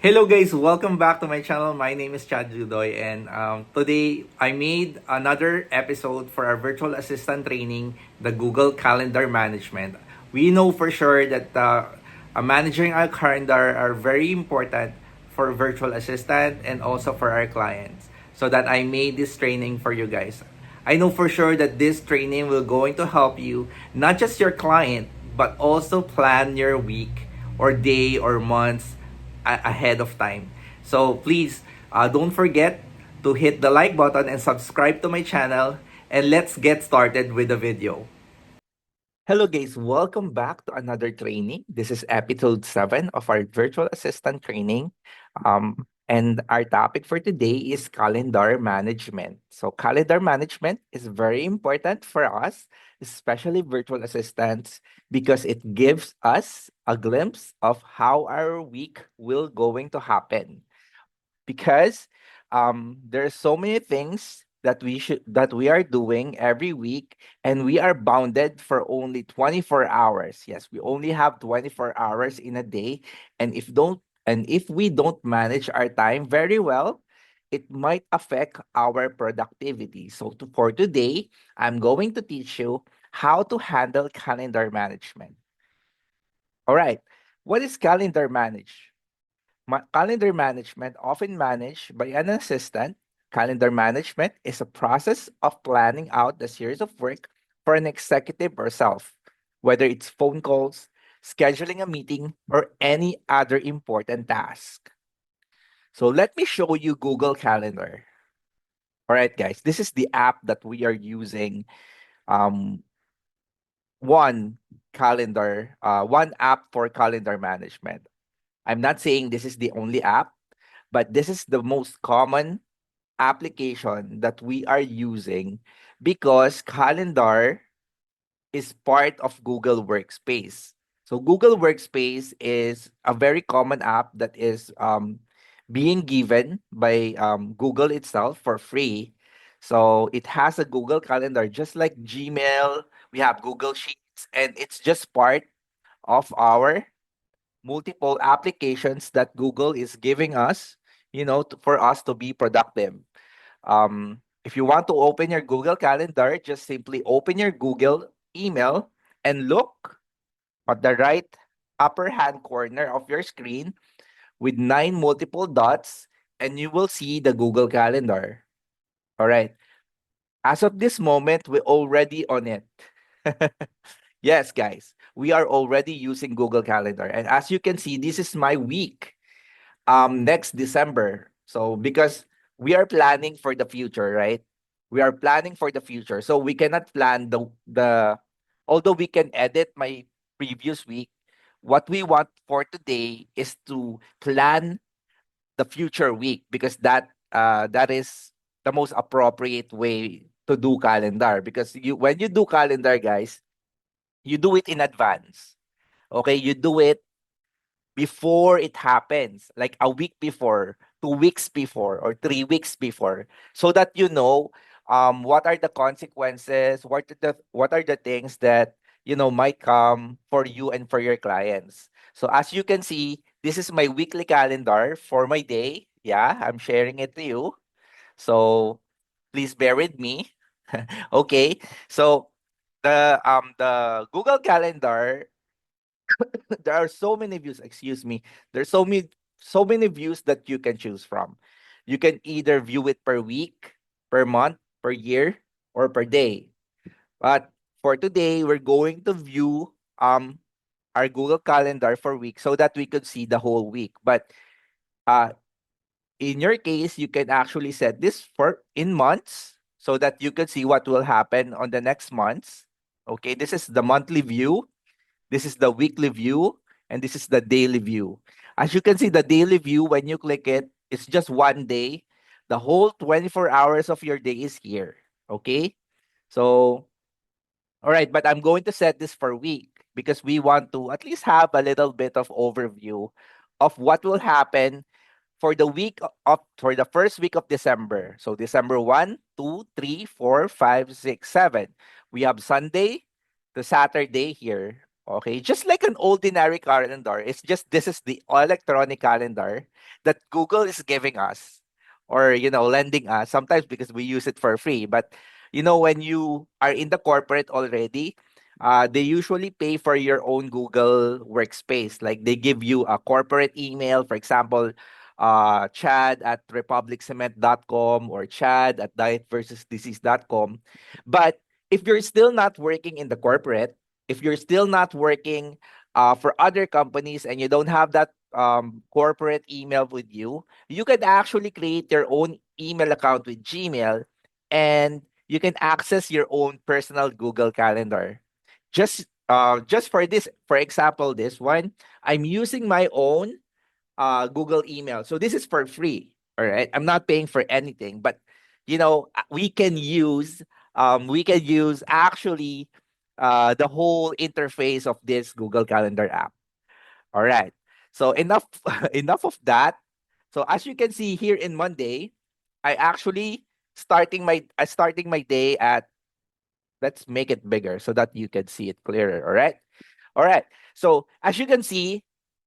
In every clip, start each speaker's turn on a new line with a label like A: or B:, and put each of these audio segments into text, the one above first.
A: Hello guys, welcome back to my channel. My name is Chad Judoy and today I made another episode for our virtual assistant training, the Google Calendar Management. We know for sure that managing our calendar are very important for virtual assistant and also for our clients. So that I made this training for you guys. I know for sure that this training will going to help you, not just your client, but also plan your week or day or months ahead of time. So please don't forget to hit the like button and subscribe to my channel. And let's get started with the video. Hello guys, welcome back to another training. This is episode 7 of our virtual assistant training. And our topic for today is calendar management. So calendar management is very important for us, especially virtual assistants, because it gives us a glimpse of how our week will going to happen because there's so many things that we are doing every week, and we are bounded for only 24 hours. Yes, we only have 24 hours in a day, and if we don't manage our time very well, it might affect our productivity. So for today, I'm going to teach you how to handle calendar management. All right, what is calendar manage? Calendar management, often managed by an assistant. Calendar management is a process of planning out the series of work for an executive or self, whether it's phone calls, scheduling a meeting, or any other important task. So let me show you Google Calendar. All right, guys, this is the app that we are using. Um, one app for calendar management. I'm not saying this is the only app, but this is the most common application that we are using because calendar is part of Google Workspace. So Google Workspace is a very common app that is being given by Google itself for free. So it has a Google Calendar, just like Gmail. We have Google Sheets, and it's just part of our multiple applications that Google is giving us, for us to be productive. If you want to open your Google Calendar, just simply open your Google email and look at the right upper hand corner of your screen with 9 multiple dots, and you will see the Google Calendar. All right. As of this moment, we're already on it. Yes, guys, we are already using Google Calendar. And as you can see, this is my week next December. So because we are planning for the future, right? We are planning for the future. So we cannot plan the although we can edit my previous week, what we want for today is to plan the future week because that is the most appropriate way to do calendar because you when you do calendar, guys, you do it in advance. Okay, you do it before it happens, like a week before, 2 weeks before, or 3 weeks before, so that you know what are the consequences, what are the things that might come for you and for your clients. So as you can see, this is my weekly calendar for my day. Yeah, I'm sharing it to you. So please bear with me. Okay. So the Google Calendar, there are so many views, excuse me. There's so many views that you can choose from. You can either view it per week, per month, per year, or per day. But for today, we're going to view our Google Calendar for week so that we could see the whole week. But uh in your case, you can actually set this for in months so that you could see what will happen on the next months. Okay, this is the monthly view. This is the weekly view, and this is the daily view. As you can see, the daily view, when you click it, it's just one day. The whole 24 hours of your day is here. Okay? So, all right, but I'm going to set this for week because we want to at least have a little bit of overview of what will happen for the for the first week of December. So December 1, 2, 3, 4, 5, 6, 7. We have Sunday to Saturday here. Okay, just like an ordinary calendar, it's just this is the electronic calendar that Google is giving us, or lending us sometimes because we use it for free. But when you are in the corporate already, they usually pay for your own Google Workspace. Like they give you a corporate email, for example, Chad at republiccement.com or Chad at dietversusdisease.com. But if you're still not working in the corporate, if you're still not working for other companies and you don't have that corporate email with you, you can actually create your own email account with Gmail, and you can access your own personal Google Calendar. Just for this, for example, this one, I'm using my own Google email. So this is for free. All right. I'm not paying for anything, but we can use actually the whole interface of this Google Calendar app. All right. So enough enough of that. So as you can see here in Monday, I actually starting my day at, let's make it bigger so that you can see it clearer. All right. All right. So as you can see,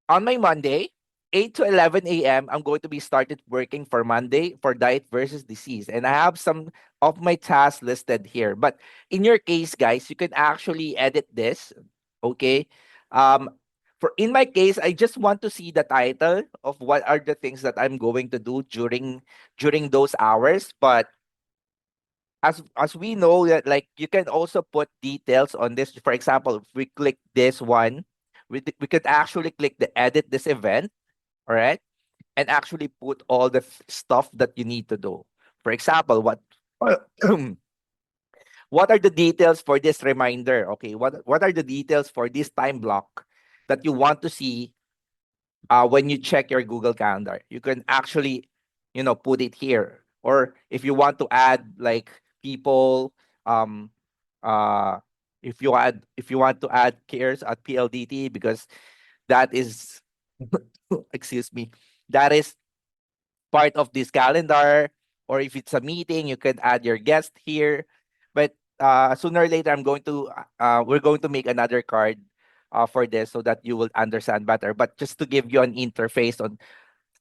A: on my Monday, 8 to 11 a.m., I'm going to be started working for Monday for Diet versus Disease. And I have some of my tasks listed here. But in your case, guys, you can actually edit this. Okay. Um, for in my case, I just want to see the title of what are the things that I'm going to do during those hours. But as we know that, like, you can also put details on this. For example, if we click this one, we could actually click the edit this event, all right, and actually put all the stuff that you need to do. For example, what are the details for this reminder? Okay, what are the details for this time block that you want to see when you check your Google Calendar? You can actually, put it here. Or if you want to add like people, um, uh, if you want to add cares at PLDT, because that is, excuse me, that is part of this calendar. Or if it's a meeting, you can add your guest here. But sooner or later, we're going to make another card for this so that you will understand better. But just to give you an interface on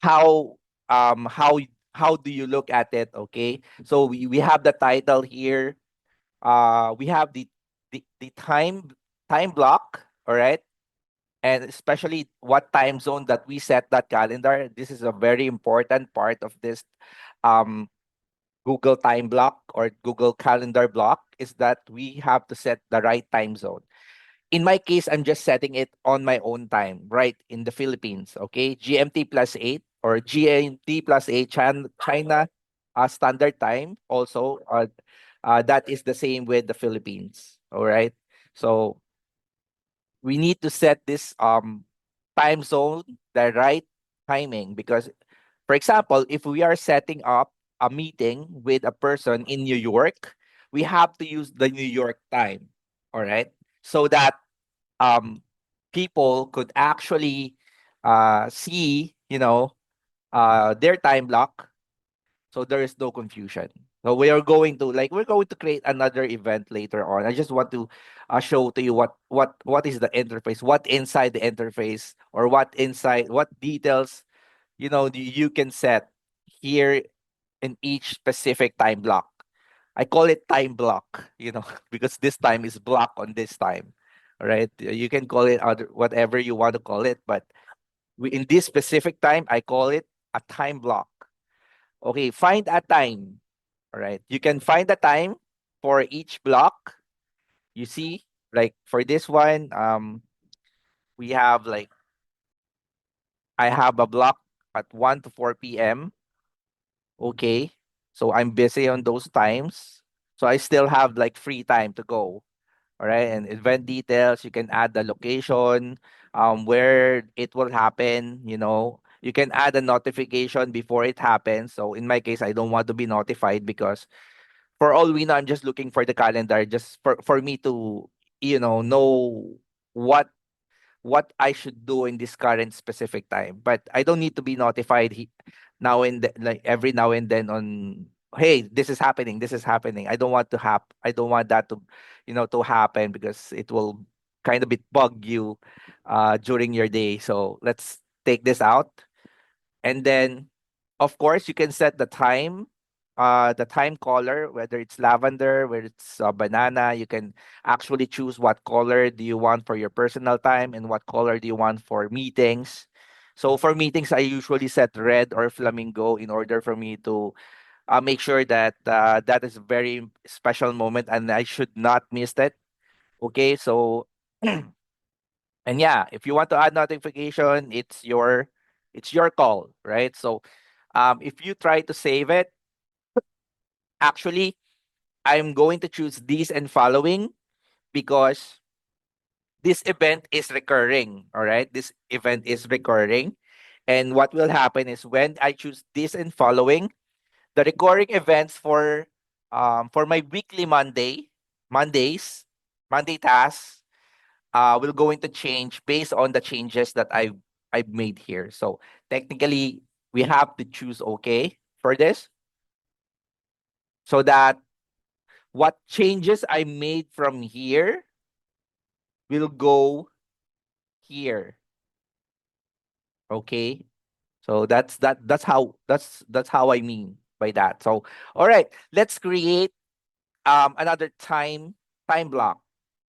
A: how um how how do you look at it. Okay, so we have the title here. We have the time block, all right, and especially what time zone that we set that calendar. This is a very important part of this um Google time block or Google calendar block, is that we have to set the right time zone. In my case, I'm just setting it on my own time, right in the Philippines. Okay, GMT plus 8 or GMT plus 8, China standard time. Also, that is the same with the Philippines. All right, so we need to set this time zone the right timing, because, for example, if we are setting up a meeting with a person in New York, we have to use the New York time. All right, so that um people could actually see their time block, so there is no confusion. So we're going to create another event later on. I just want to show to you what is the interface, what inside the interface, or what details you can set here in each specific time block. I call it time block, because this time is block on this time. All right. You can call it other whatever you want to call it, but in this specific time, I call it a time block. Okay, find a time. All right. You can find a time for each block. You see, like for this one, we have like I have a block at 1 to 4 p.m. Okay. So I'm busy on those times. So I still have like free time to go. All right. And event details, you can add the location, where it will happen. You can add a notification before it happens. So in my case, I don't want to be notified, because for all we know, I'm just looking for the calendar just for me to, know what I should do in this current specific time. But I don't need to be notified now and like every now and then on, hey, this is happening, this is happening. I don't want that to, to happen, because it will. kind of bit bug you during your day. So let's take this out. And then, of course, you can set the time color, whether it's lavender, whether it's banana. You can actually choose what color do you want for your personal time and what color do you want for meetings. So for meetings, I usually set red or flamingo in order for me to make sure that that is a very special moment and I should not miss it. Okay, so and yeah, if you want to add notification, it's your call, right? So if you try to save it, actually, I'm going to choose these and following because this event is recurring. All right, this event is recurring, and what will happen is when I choose this and following, the recurring events for my weekly Monday tasks will going to change based on the changes that I've made here. So technically, we have to choose okay for this so that what changes I made from here will go here. Okay. So that's how I mean by that. So all right, let's create another time block.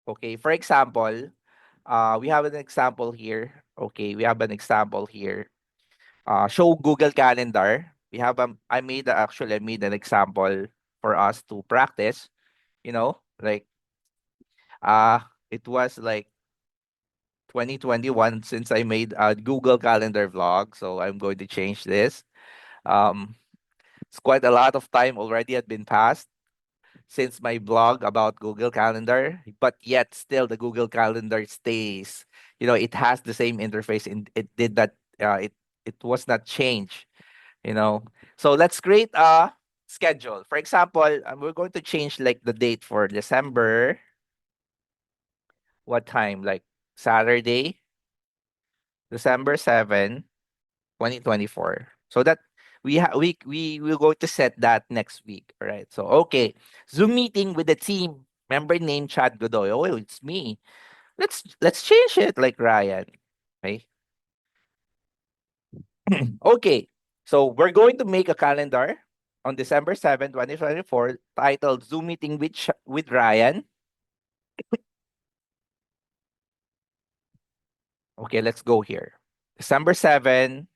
A: Okay. For example, we have an example here. Okay, we have an example here. Show Google Calendar. I made an example for us to practice. Like uh it was like 2021 since I made a Google Calendar vlog. So I'm going to change this. Um, it's quite a lot of time already had been passed since my blog about Google Calendar, but yet still the Google Calendar stays. It has the same interface and it was not changed, you know. So let's create a schedule. For example, we're going to change like the date for December. What time? Like Saturday, December 7, 2024. So that we will go to set that next week. All right. So okay. Zoom meeting with the team. Member name Chad Godoy. Oh, it's me. Let's change it like Ryan. Okay. Okay. So we're going to make a calendar on December 7, 2024, titled Zoom meeting with Ryan. Okay, let's go here. December 7,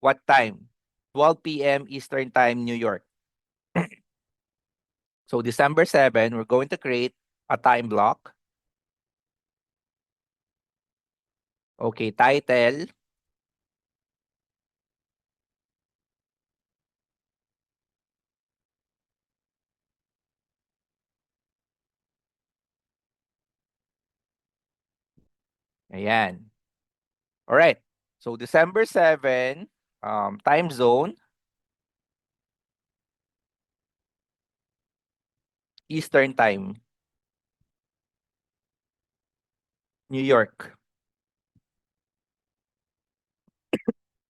A: what time? 12 p.m. Eastern Time, New York. So December 7, we're going to create a time block. Okay, title. Ayan. All right. So December 7, time zone, Eastern Time, New York.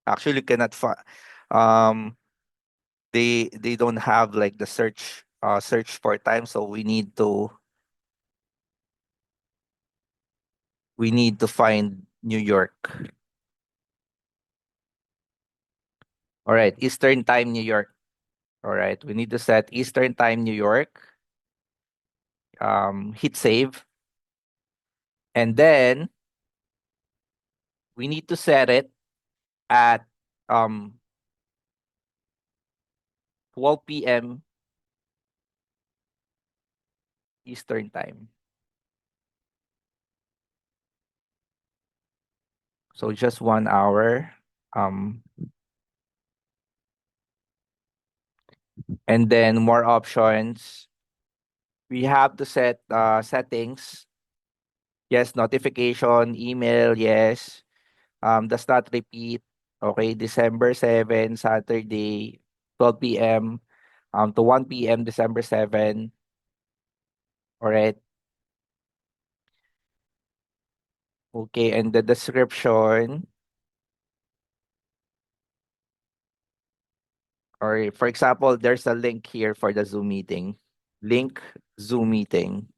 A: Actually, you cannot um they don't have like the search for time, so we need to find New York. All right, Eastern Time, New York. All right, we need to set Eastern Time, New York. Hit save, and then we need to set it at um 12 p.m. Eastern Time. So just 1 hour. Um, and then more options. We have to set settings. Yes, notification, email, yes. Does not repeat. Okay, December 7, Saturday, 12 p.m. To 1 p.m. December 7. All right. Okay, and the description, or for example, there's a link here for the Zoom meeting. Link Zoom meeting.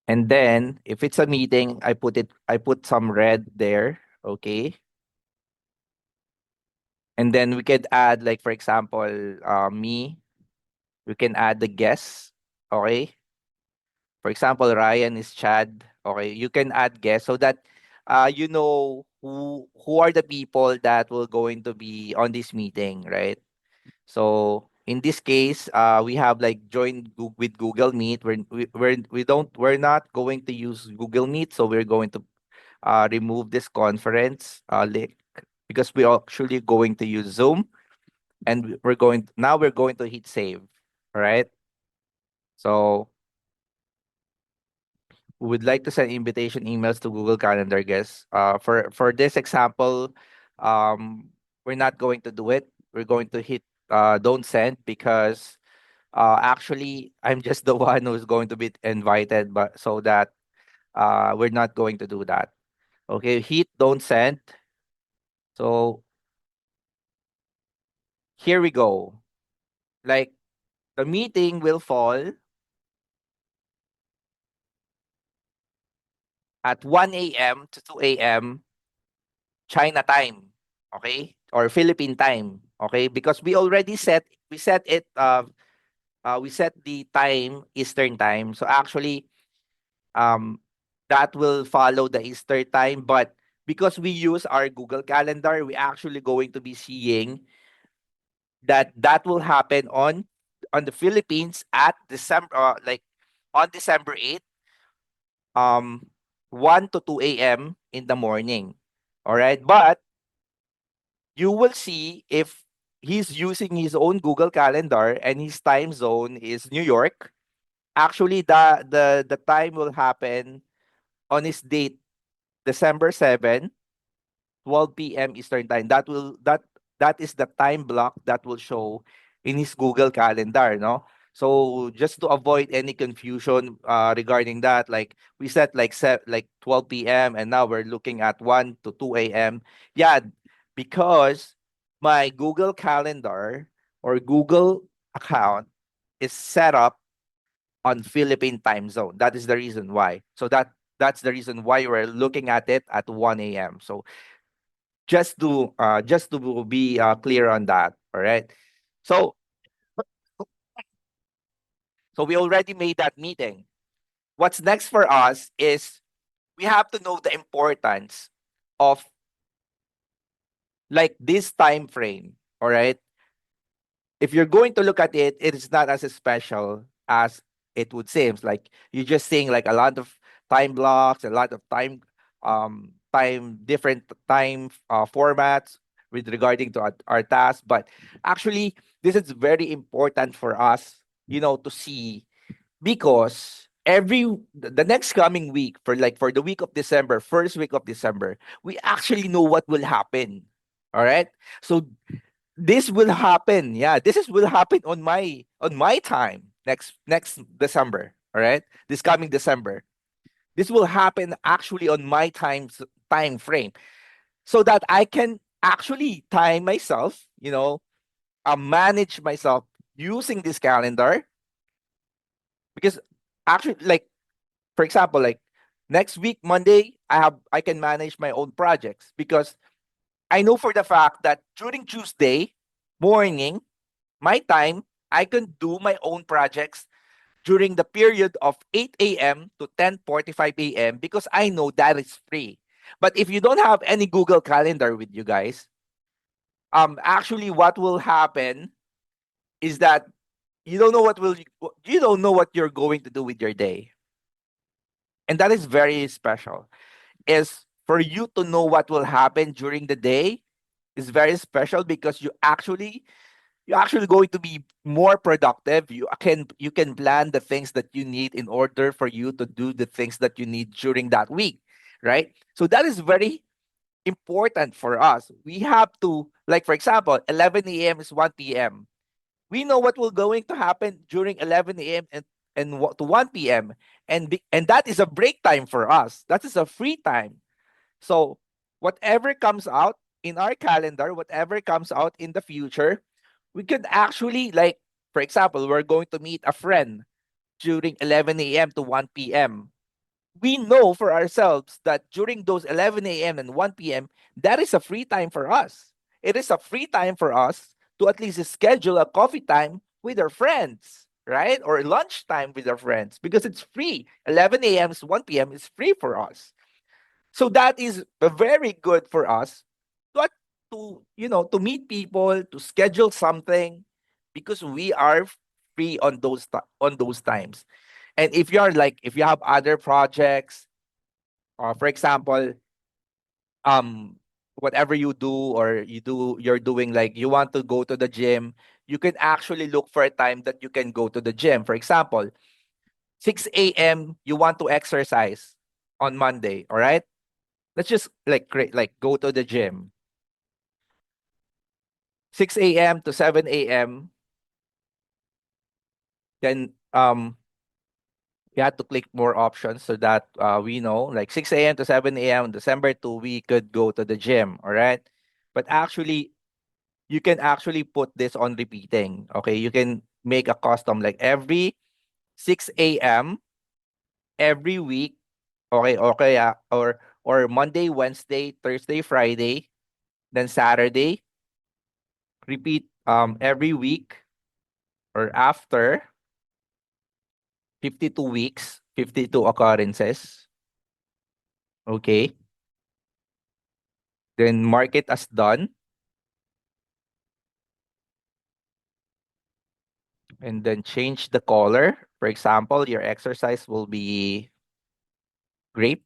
A: And then if it's a meeting, I put some red there. Okay. And then we could add, like, for example, me, we can add the guests. Okay. For example, Ryan is Chad. Okay. You can add guests so that you know who are the people that will going to be on this meeting, right? So in this case, we have like joined with Google Meet. We're not going to use Google Meet, so we're going to remove this conference link because we're actually going to use Zoom, and we're going to hit save. All right. So we would like to send invitation emails to Google Calendar guests. For this example, um, we're not going to do it. We're going to hit don't send because actually I'm just the one who's going to be invited, but so that we're not going to do that. Okay, hit don't send. So here we go. Like the meeting will fall at 1 a.m. to 2 a.m. China time, okay? Or Philippine time, okay? Because we set it we set the time Eastern time. So actually um that will follow the Eastern time, but because we use our Google Calendar, we actually going to be seeing that that will happen on the Philippines at December like on December 8th, um 1 to 2 a.m. in the morning. All right? But you will see if he's using his own Google Calendar and his time zone is New York, actually the time will happen on his date December 7, 12 p.m. Eastern time. That is the time block that will show in his Google Calendar, no? So just to avoid any confusion regarding that, like we set like 12 p.m. and now we're looking at 1 to 2 a.m. Yeah, because my Google Calendar or Google account is set up on Philippine time zone. That is the reason why. So that's the reason why we're looking at it at 1 a.m. So just to be clear on that, all right? So we already made that meeting. What's next for us is we have to know the importance of like this time frame, all right? If you're going to look at it, it is not as special as it would seem. Like you're just seeing like a lot of time blocks, a lot of different time formats with regarding to our task. But actually, this is very important for us, to see because the next coming week for the week of December, first week of December, we actually know what will happen. All right. So this will happen. Yeah, will happen on my time next December. All right, this coming December. This will happen actually on my time frame, so that I can actually time myself. Manage myself using this calendar because actually, like for example, like next week Monday, I can manage my own projects because I know for the fact that during Tuesday morning my time, I can do my own projects during the period of 8 a.m. to 10:45 a.m. because I know that is free. But if you don't have any Google Calendar with you guys, actually what will happen is that you don't know what you're going to do with your day. And that is very special. Is for you to know what will happen during the day is very special because you're actually going to be more productive. You can plan the things that you need in order for you to do the things that you need during that week, right? So that is very important for us. We have to, like for example, 11 a.m. is 1 p.m. We know what will going to happen during 11 a.m. To 1 p.m. And that is a break time for us. That is a free time. So whatever comes out in our calendar, whatever comes out in the future, we could actually like, for example, we're going to meet a friend during 11 a.m. to 1 p.m. we know for ourselves that during those 11 a.m. and 1 p.m., that is a free time for us. It is a free time for us to at least schedule a coffee time with our friends, right? Or lunchtime with our friends because it's free. 11 a.m. to 1 p.m. is free for us. So that is very good for us to, to meet people, to schedule something because we are free on on those times. And if you have other projects, for example, um whatever you do, or you're doing, like you want to go to the gym, you can actually look for a time that you can go to the gym. For example, 6 a.m. you want to exercise on Monday, all right? Let's just go to the gym. 6 a.m. to 7 a.m. Then we had to click more options so that we know, like 6 a.m. to 7 a.m. on December 2, we could go to the gym, all right? But actually, you can actually put this on repeating. Okay, you can make a custom like every 6 a.m. every week. Okay, okay, or Monday, Wednesday, Thursday, Friday, then Saturday. Repeat every week, or after 52 weeks, 52 occurrences. Okay, then mark it as done, and then change the color. For example, your exercise will be grape,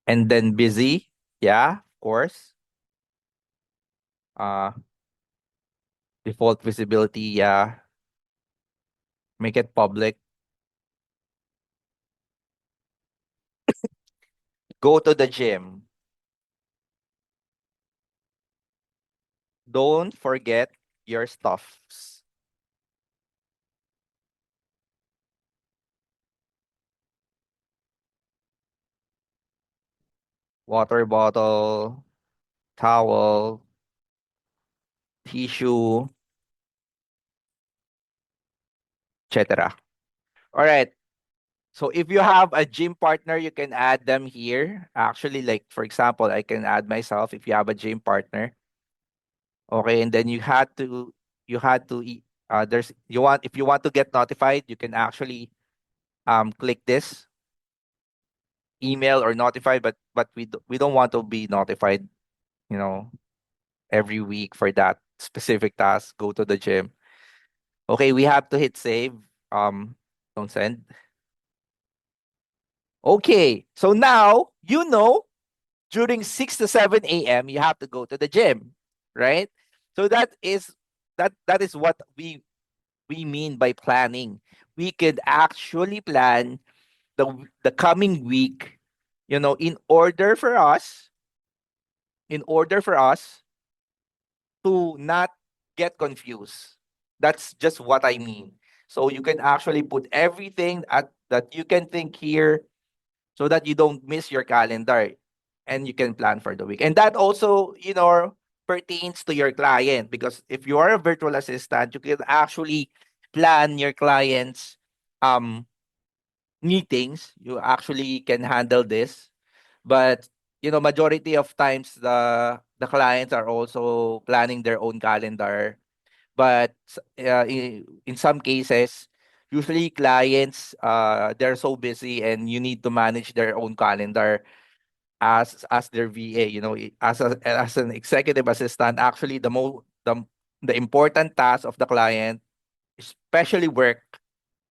A: and then busy. Yeah, of course. Uh, Default visibility, yeah. Make it public. Go to the gym. Don't forget your stuffs. Water bottle, towel, tissue, etc. All right. So if you have a gym partner, you can add them here. Actually, like for example, I can add myself if you have a gym partner. Okay, and then there's you want if you want to get notified, you can actually click this email or notify, but we don't want to be notified, you know, every week for that specific task. Go to the gym. Okay, we have to hit save. Don't send. Okay, so now during 6 to 7 a.m. you have to go to the gym, right? So that is what we mean by planning. We could actually plan the coming week, in order for us to not get confused. That's just what I mean. So you can actually put everything that you can think here so that you don't miss your calendar, and you can plan for the week. And that also, pertains to your client, because if you are a virtual assistant, you can actually plan your clients' um meetings. You actually can handle this. But majority of times the clients are also planning their own calendar. But in some cases, usually clients, they're so busy and you need to manage their own calendar as their VA. As an executive assistant, actually the important task of the client, especially work,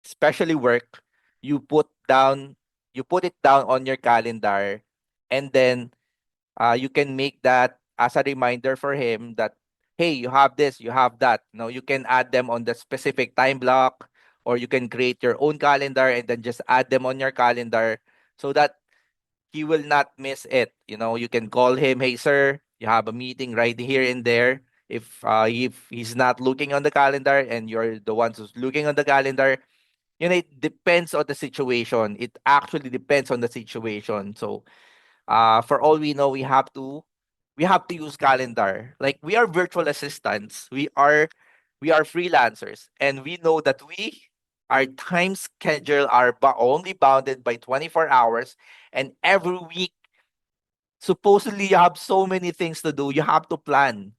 A: especially work, you put down you put it down on your calendar, and then you can make that as a reminder for him that, hey, you have this, you have that. You can add them on the specific time block, or you can create your own calendar and then just add them on your calendar so that he will not miss it. You can call him, hey sir, you have a meeting right here and there. If he's not looking on the calendar and you're the ones who's looking on the calendar, it depends on the situation. It actually depends on the situation. So for all we know, we have to use calendar. Like, we are virtual assistants. We are freelancers, and we know that Our time schedule are only bounded by 24 hours, and every week supposedly you have so many things to do. You have to plan.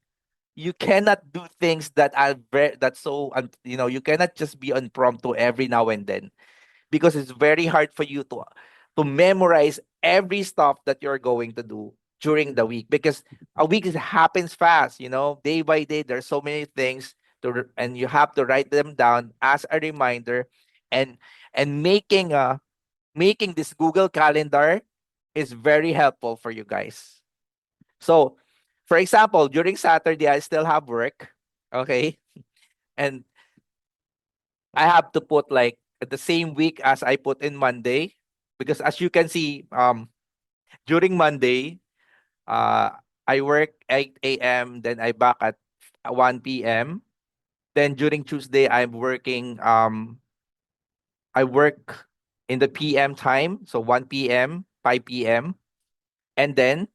A: You cannot do things that are that's so you cannot just be impromptu every now and then, because it's very hard for you to memorize every stuff that you're going to do during the week, because a week happens fast, day by day. There's so many things and you have to write them down as a reminder, and making this Google Calendar is very helpful for you guys. So, for example, during Saturday, I still have work. Okay. And I have to put like the same week as I put in Monday. Because as you can see, during Monday, uh, I work 8 a.m., then I back at 1 p.m. Then during Tuesday, I work in the PM time, so 1 p.m., 5 p.m. And then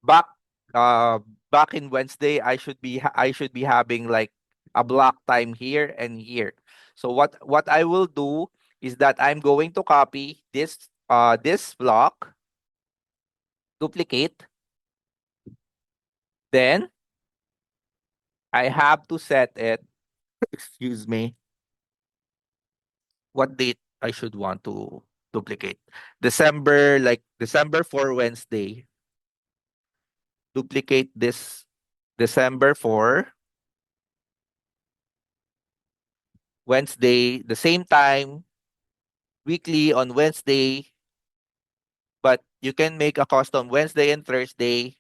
A: back uh back in Wednesday, I should be having like a block time here and here. So what I will do is that I'm going to copy this block, duplicate, then I have to set it, excuse me, what date I should want to duplicate. December for Wednesday. Duplicate this December for Wednesday, the same time, weekly on Wednesday, but you can make a custom Wednesday and Thursday,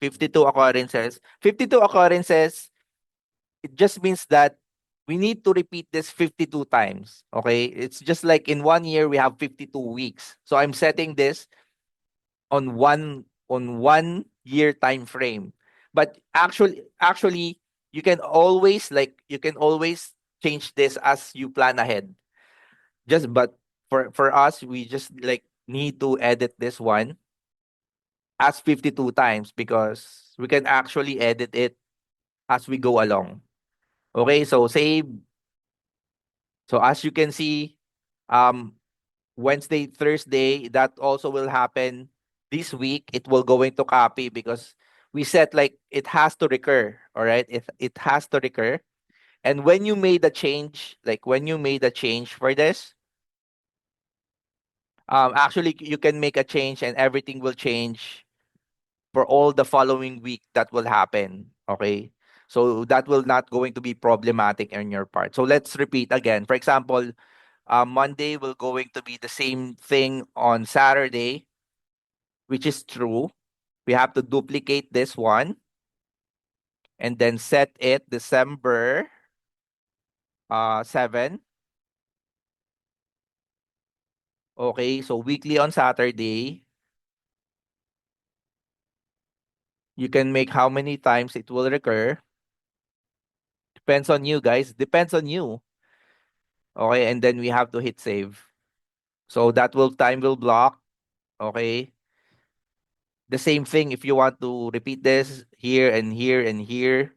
A: 52 occurrences. 52 occurrences, it just means that we need to repeat this 52 times. Okay? It's just like in 1 year, we have 52 weeks. So I'm setting this on 1 year time frame. But actually, you can always change this as you plan ahead. Just but for us, we just like need to edit this one as 52 times, because we can actually edit it as we go along. Okay, so as you can see, um Wednesday, Thursday, that also will happen this week. It will go into copy because we said like it has to recur. All right, it has to recur. And when you made a change, like when you made a change for this, actually you can make a change and everything will change for all the following week that will happen. Okay. So that will not going to be problematic on your part. So let's repeat again. For example, Monday will going to be the same thing on Saturday, which is true. We have to duplicate this one and then set it December 7. Okay, so weekly on Saturday, you can make how many times it will recur. Depends on you guys. Depends on you. Okay, and then we have to hit save. So that will time will block. Okay. The same thing if you want to repeat this here and here and here.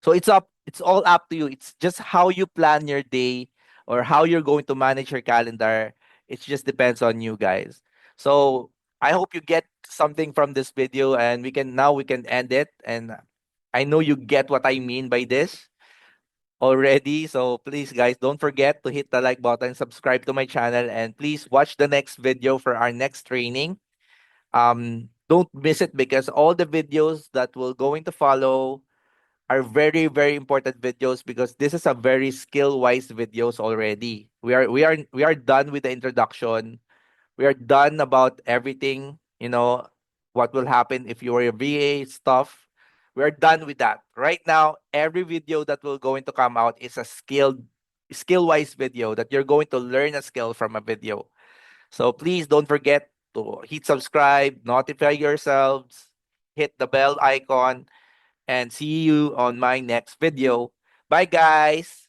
A: So it's all up to you. It's just how you plan your day or how you're going to manage your calendar. It just depends on you guys. So I hope you get something from this video, and we can end it. And I know you get what I mean by this already. So please guys, don't forget to hit the like button, subscribe to my channel, and please watch the next video for our next training. Don't miss it, because all the videos that will going to follow are very very important videos, because this is a very skill wise videos already. We are done with the introduction. We are done about everything, what will happen if you are a VA stuff. We're done with that. Right now, every video that will going to come out is a skill wise video that you're going to learn a skill from a video. So please don't forget to hit subscribe, notify yourselves, hit the bell icon, and see you on my next video. Bye, guys.